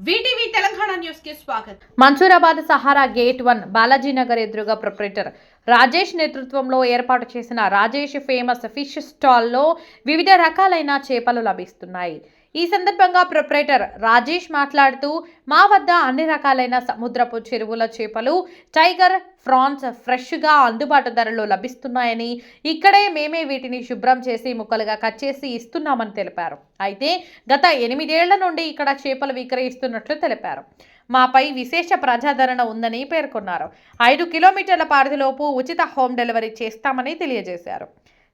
VTV Telangana news కి స్వాగతం. Mansoorabad Sahara gate 1 Balaji Nagar ఎదురుగా ప్రొపరేటర్ రాజేష్ నేతృత్వంలో ఏర్పాటు చేసిన రాజేష్ ఫేమస్ ఫిష్ స్టాల్లో వివిధ రకాలైన చేపలు లభిస్తున్నాయి. ఈ సందర్భంగా ప్రొపరేటర్ రాజేష్ మాట్లాడుతూ, మా వద్ద అన్ని రకాలైన సముద్రపు చెరువుల చేపలు, టైగర్, ఫ్రాన్స్ ఫ్రెష్గా అందుబాటు ధరలో లభిస్తున్నాయని, ఇక్కడే మేమే వీటిని శుభ్రం చేసి ముక్కలుగా కట్ చేసి ఇస్తున్నామని తెలిపారు. అయితే గత 8 ఏళ్ల నుండి ఇక్కడ చేపలు విక్రయిస్తున్నట్లు తెలిపారు. మాపై విశేష ప్రజాదరణ ఉందని పేర్కొన్నారు. 5 కిలోమీటర్ల పరిధిలోపు ఉచిత హోమ్ డెలివరీ చేస్తామని తెలియజేశారు.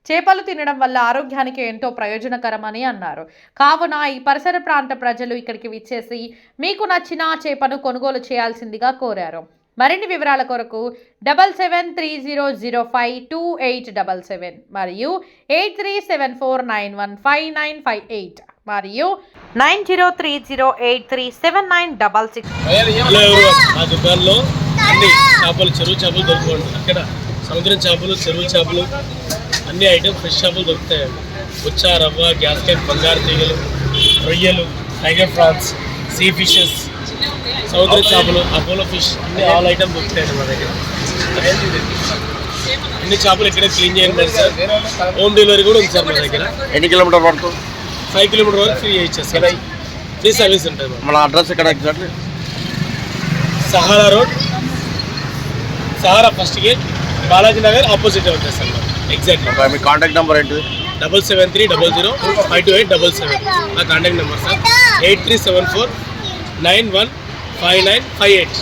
చేపలు తినడం వల్ల ఆరోగ్యానికి ఎంతో ప్రయోజనకరమని అన్నారు. కావున ఈ పరిసర ప్రాంత ప్రజలు ఇక్కడికి విచ్చేసి మీకు నచ్చిన చేపను కొనుగోలు చేయాల్సిందిగా కోరారు. మరిన్ని వివరాల కొరకు 7730052877 మరియు 8374915958 మరియు 9030837966. మా దుకాణంలో అన్ని చేపలు, చెరువు చేపలు దొరుకుతాయి. ఇక్కడ సముద్రం చేపలు, చెరువు చేపలు అన్ని ఐటమ్ ఫ్రెష్ చేపలు దొరుకుతాయండి. బుచ్చ, రవ్వ, గ్యాస్కెట్, బంగారు తీగలు, రొయ్యలు, టైగర్ ఫ్రాన్స్, సీ ఫిషెస్, సముద్ర చేపలు, అపోలో ఫిష్ అన్ని ఆల్ ఐటమ్ దొరుకుతాయండి మా దగ్గర. అన్ని చేపలు ఇక్కడే క్లీన్ చేయండి సార్. హోమ్ డెలివరీ కూడా ఉంది సార్ మా దగ్గర. ఎన్ని కిలోమీటర్ పడుతుంది? 5 కిలోమీటర్ వరకు ఫ్రీ ఇచ్చేస్తారు. ఫ్రీ సర్వీస్ ఉంటుంది. మన అడ్రస్ ఎక్కడ exactly? Sahara road, Sahara first gate, Balaji Nagar opposite ఉంటుంది సార్. ఎగ్జాక్ట్లీ. మీ కాంటాక్ట్ నెంబర్ ఏంటిది? 7730052877. నా కాంటాక్ట్ నెంబర్ సార్ 8374915958.